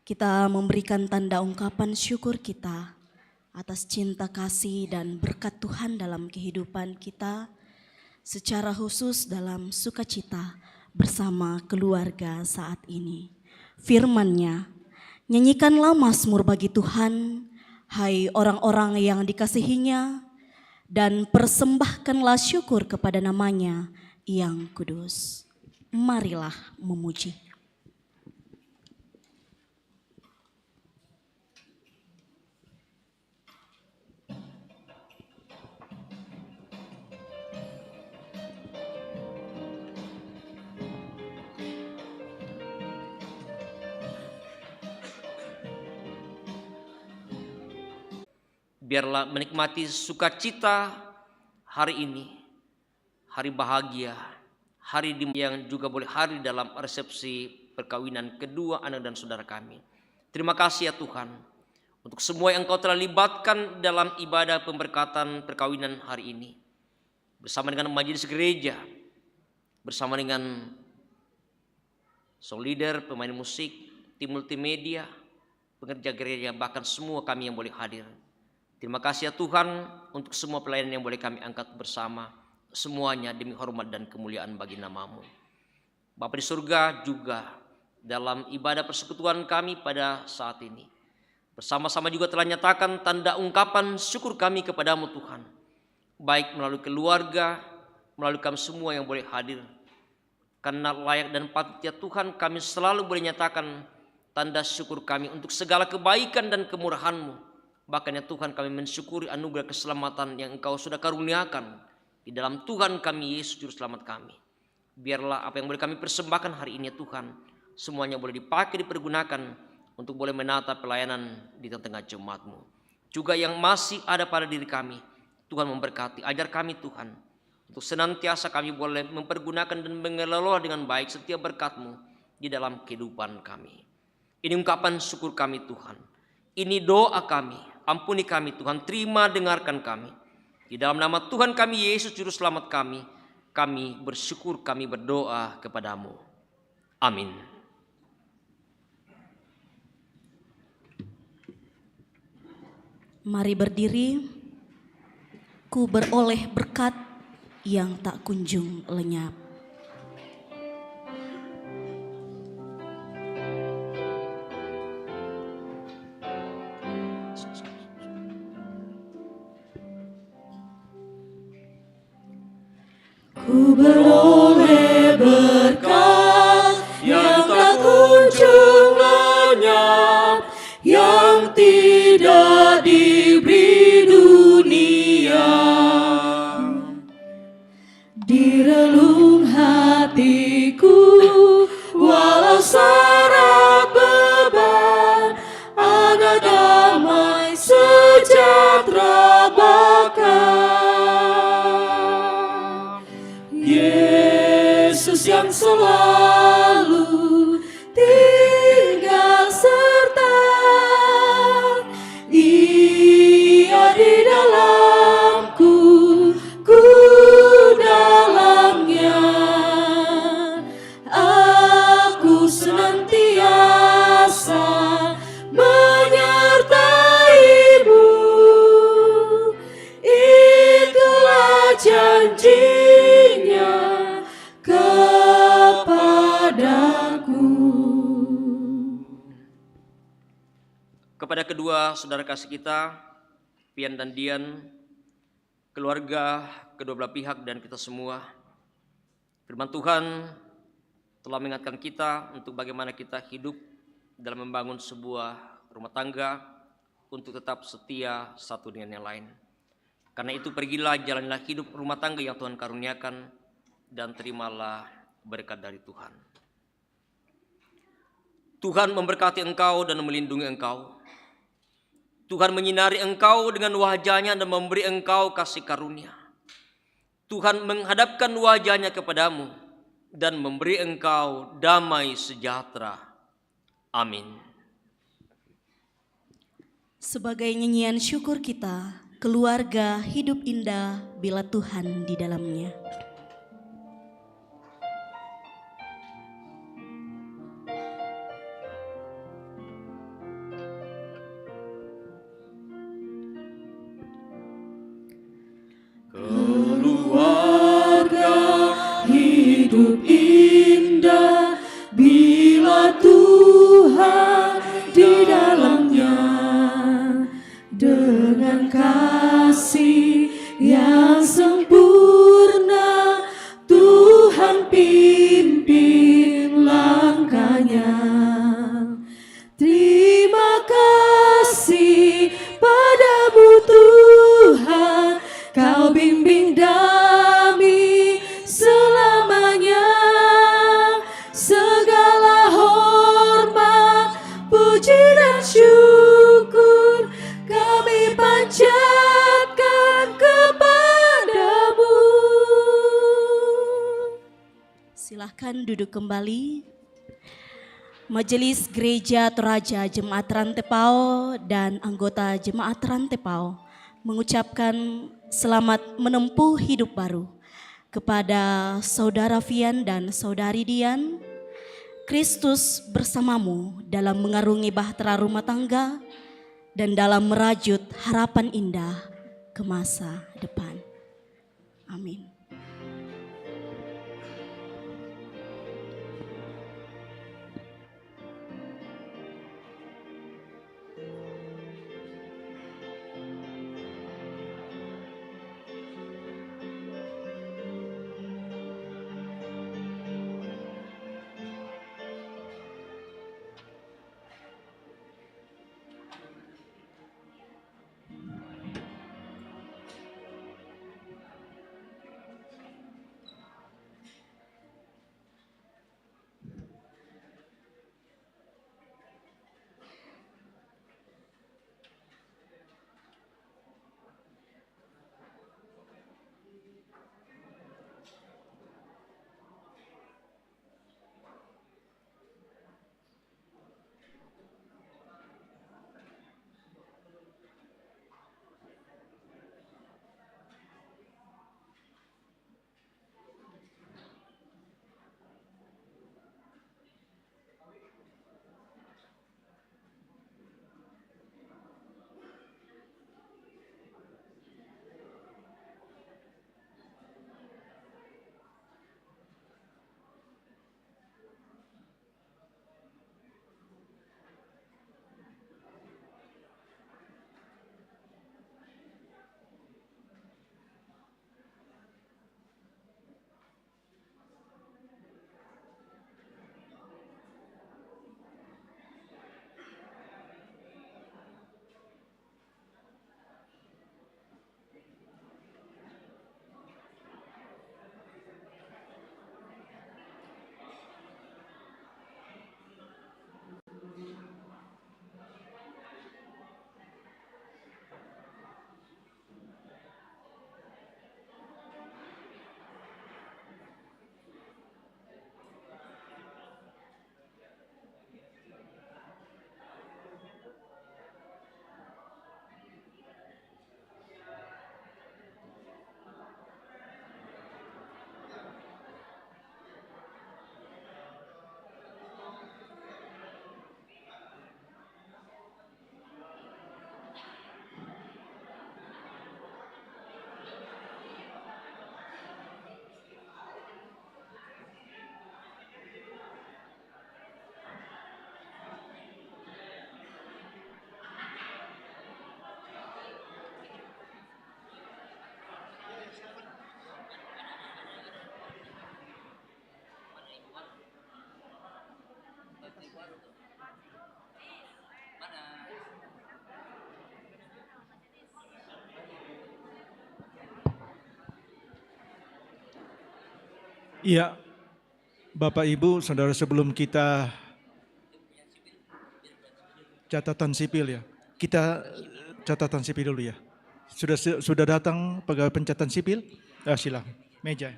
kita memberikan tanda ungkapan syukur kita atas cinta kasih dan berkat Tuhan dalam kehidupan kita, secara khusus dalam sukacita bersama keluarga saat ini. Firman-Nya, nyanyikanlah mazmur bagi Tuhan, hai orang-orang yang dikasihinya, dan persembahkanlah syukur kepada namanya yang kudus. Marilah memuji. Biarlah menikmati sukacita hari ini, hari bahagia, hari yang juga boleh hari dalam resepsi perkawinan kedua anak dan saudara kami. Terima kasih ya Tuhan untuk semua yang Engkau telah libatkan dalam ibadah pemberkatan perkawinan hari ini. Bersama dengan majelis gereja, bersama dengan soul leader, pemain musik, tim multimedia, pengerja gereja, bahkan semua kami yang boleh hadir. Terima kasih ya Tuhan untuk semua pelayanan yang boleh kami angkat bersama. Semuanya demi hormat dan kemuliaan bagi nama-Mu. Bapa di surga juga dalam ibadah persekutuan kami pada saat ini, bersama-sama juga telah nyatakan tanda ungkapan syukur kami kepadamu Tuhan. Baik melalui keluarga, melalui kami semua yang boleh hadir. Karena layak dan patut ya Tuhan, kami selalu boleh nyatakan tanda syukur kami untuk segala kebaikan dan kemurahan-Mu. Bahkan ya Tuhan, kami mensyukuri anugerah keselamatan yang Engkau sudah karuniakan di dalam Tuhan kami Yesus Juru Selamat kami. Biarlah apa yang boleh kami persembahkan hari ini ya Tuhan, semuanya boleh dipakai, dipergunakan untuk boleh menata pelayanan di tengah jemaat-Mu. Juga yang masih ada pada diri kami, Tuhan memberkati, ajar kami Tuhan, untuk senantiasa kami boleh mempergunakan dan mengelola dengan baik setiap berkat-Mu di dalam kehidupan kami. Ini ungkapan syukur kami Tuhan, ini doa kami. Ampuni kami Tuhan, terima dengarkan kami. Di dalam nama Tuhan kami Yesus Juru Selamat kami bersyukur, kami berdoa kepadamu. Amin. Mari berdiri, ku beroleh berkat yang tak kunjung lenyap. Ku beroleh berkat yang tak kunjung lenyap, yang tidak diberi dunia. Di relung hatiku, walau syarat beban, ada damai sejahtera bahkan. Yesus yang selalu tinggal serta, Ia di dalamku, ku dalamnya. Aku senantiasa menyertai-Mu, itulah janji-Nya kepadaku. Kepada kedua saudara kasih kita, Pian dan Dian, keluarga, kedua belah pihak dan kita semua, firman Tuhan telah mengingatkan kita untuk bagaimana kita hidup dalam membangun sebuah rumah tangga untuk tetap setia satu dengan yang lain. Karena itu pergilah, jalanilah hidup rumah tangga yang Tuhan karuniakan dan terimalah berkat dari Tuhan. Tuhan memberkati engkau dan melindungi engkau. Tuhan menyinari engkau dengan wajah-Nya dan memberi engkau kasih karunia. Tuhan menghadapkan wajah-Nya kepadamu dan memberi engkau damai sejahtera. Amin. Sebagai nyanyian syukur kita, keluarga hidup indah bila Tuhan di dalamnya. hidup indah bila Tuhan di dalamnya. Dengan kasih yang sempurna Tuhan pimpin langkahnya. Terima kasih padamu Tuhan, Kau bimbing kami selamanya. Segala hormat, puji dan syukur kami panjatkan kepadamu. Silahkan duduk kembali. Majelis Gereja Toraja Jemaat Rantepao dan anggota Jemaat Rantepao mengucapkan selamat menempuh hidup baru kepada Saudara Fian dan Saudari Dian. Kristus bersamamu dalam mengarungi bahtera rumah tangga dan dalam merajut harapan indah ke masa depan. Amin. Iya, Bapak Ibu, Saudara, sebelum kita catatan sipil ya, kita catatan sipil dulu ya. Sudah datang pegawai pencatatan sipil? Silakan, meja.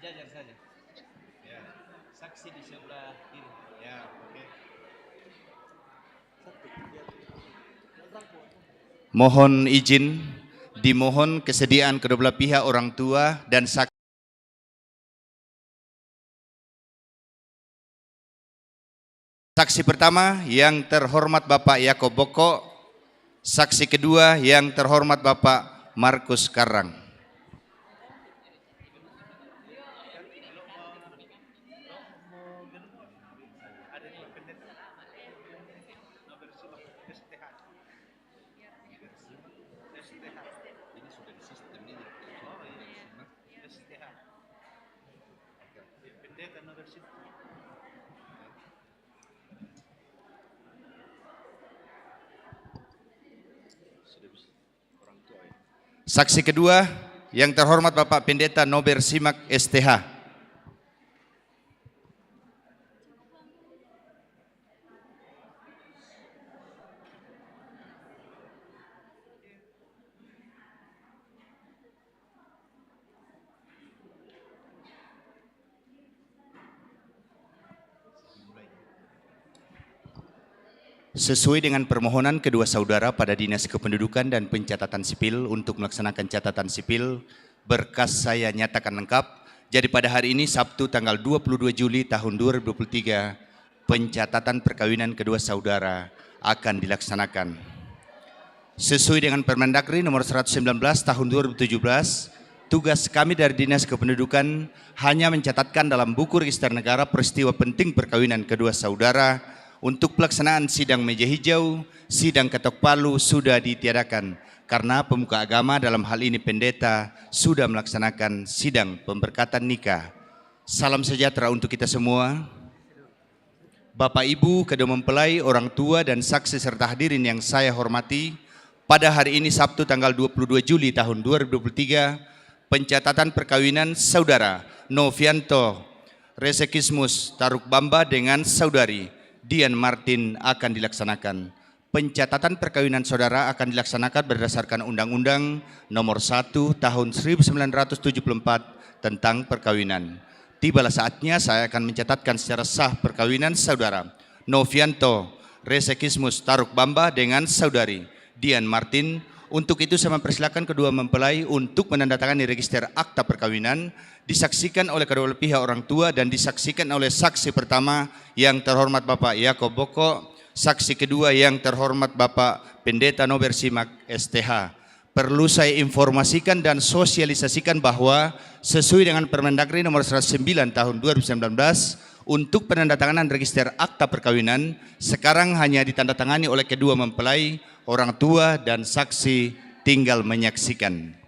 Sejajar saja. Ya. Saksi di sebelah kiri. Ya, oke. Mohon izin, dimohon kesediaan kedua belah pihak orang tua dan saksi. Saksi pertama yang terhormat Bapak Yakob Boko, saksi kedua yang terhormat Bapak Markus Karang. Saksi kedua yang terhormat Bapak Pendeta Nober Simak STH. Sesuai dengan permohonan kedua saudara pada Dinas Kependudukan dan Pencatatan Sipil untuk melaksanakan catatan sipil, berkas saya nyatakan lengkap. Jadi pada hari ini Sabtu tanggal 22 Juli tahun 2023, pencatatan perkawinan kedua saudara akan dilaksanakan. Sesuai dengan Permendagri nomor 119 tahun 2017, tugas kami dari Dinas Kependudukan hanya mencatatkan dalam buku register negara peristiwa penting perkawinan kedua saudara. Untuk pelaksanaan sidang meja hijau, sidang ketok palu sudah ditiadakan karena pemuka agama dalam hal ini pendeta sudah melaksanakan sidang pemberkatan nikah. Salam sejahtera untuk kita semua. Bapak Ibu, kedua mempelai, orang tua dan saksi serta hadirin yang saya hormati, pada hari ini Sabtu tanggal 22 Juli tahun 2023, pencatatan perkawinan saudara Novianto Resekismus Taruk Bamba dengan saudari Dian Martin akan dilaksanakan. Pencatatan perkawinan saudara akan dilaksanakan berdasarkan Undang-Undang Nomor 1 Tahun 1974 tentang perkawinan. Tibalah saatnya saya akan mencatatkan secara sah perkawinan saudara Novianto Resekismus Taruk Bamba dengan saudari Dian Martin. Untuk itu saya mempersilakan kedua mempelai untuk menandatangani register akta perkawinan, disaksikan oleh kedua pihak orang tua dan disaksikan oleh saksi pertama yang terhormat Bapak Yakob Boko, saksi kedua yang terhormat Bapak Pendeta Nober Simak STH. Perlu saya informasikan dan sosialisasikan bahwa sesuai dengan Permendagri nomor 109 tahun 2019 untuk penandatanganan register akta perkawinan sekarang hanya ditandatangani oleh kedua mempelai, orang tua dan saksi tinggal menyaksikan.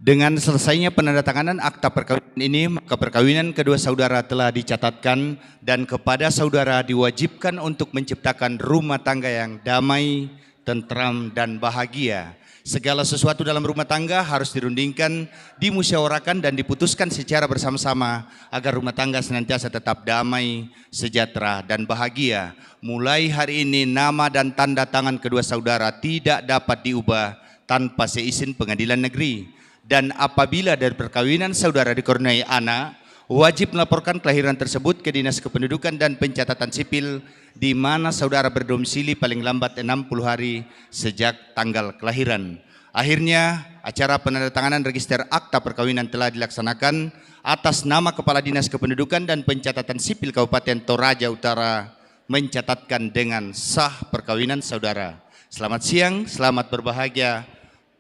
Dengan selesainya penandatanganan akta perkawinan ini, maka perkawinan kedua saudara telah dicatatkan dan kepada saudara diwajibkan untuk menciptakan rumah tangga yang damai, tentram, dan bahagia. Segala sesuatu dalam rumah tangga harus dirundingkan, dimusyawarahkan, dan diputuskan secara bersama-sama agar rumah tangga senantiasa tetap damai, sejahtera, dan bahagia. Mulai hari ini nama dan tanda tangan kedua saudara tidak dapat diubah tanpa seizin pengadilan negeri. Dan apabila dari perkawinan saudara dikaruniai anak, wajib melaporkan kelahiran tersebut ke Dinas Kependudukan dan Pencatatan Sipil di mana saudara berdomisili paling lambat 60 hari sejak tanggal kelahiran. Akhirnya, acara penandatanganan register akta perkawinan telah dilaksanakan atas nama Kepala Dinas Kependudukan dan Pencatatan Sipil Kabupaten Toraja Utara mencatatkan dengan sah perkawinan saudara. Selamat siang, selamat berbahagia,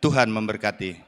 Tuhan memberkati.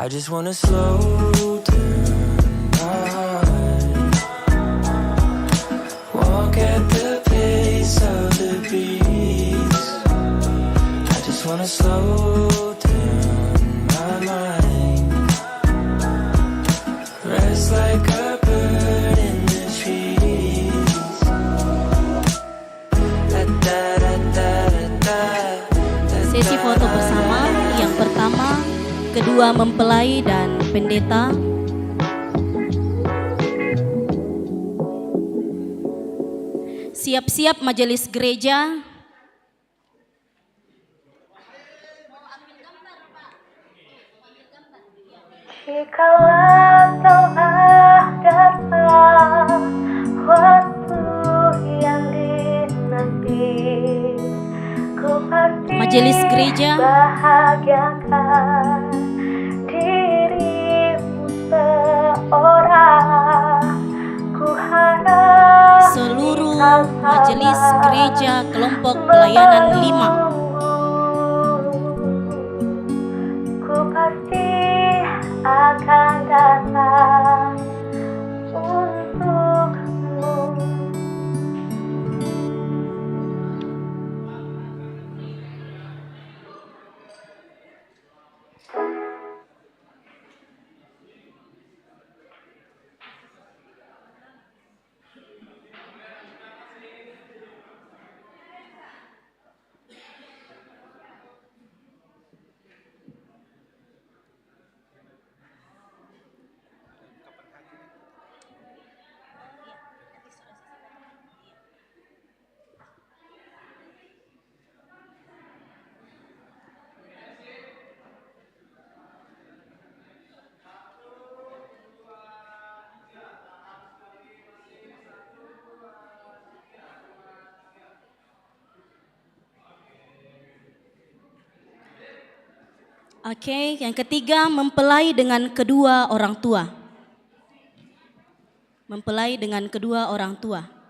I just wanna slow down my heart, walk at the pace of the breeze. I just wanna slow down my mind, rest like a bird in the trees. Da, da, da, da, da, da, Sesi foto bersama yang pertama, kedua mempelai dan pendeta. Siap-siap majelis gereja. Jikalau telah datang waktu yang dinanti, ku pasti Majelis gereja. bahagiakan dirimu seorang. Ku harap Seluruh majelis gereja kelompok pelayanan 5. ku pasti akan datang untukmu. Oke, yang ketiga mempelai dengan kedua orang tua. Mempelai dengan kedua orang tua.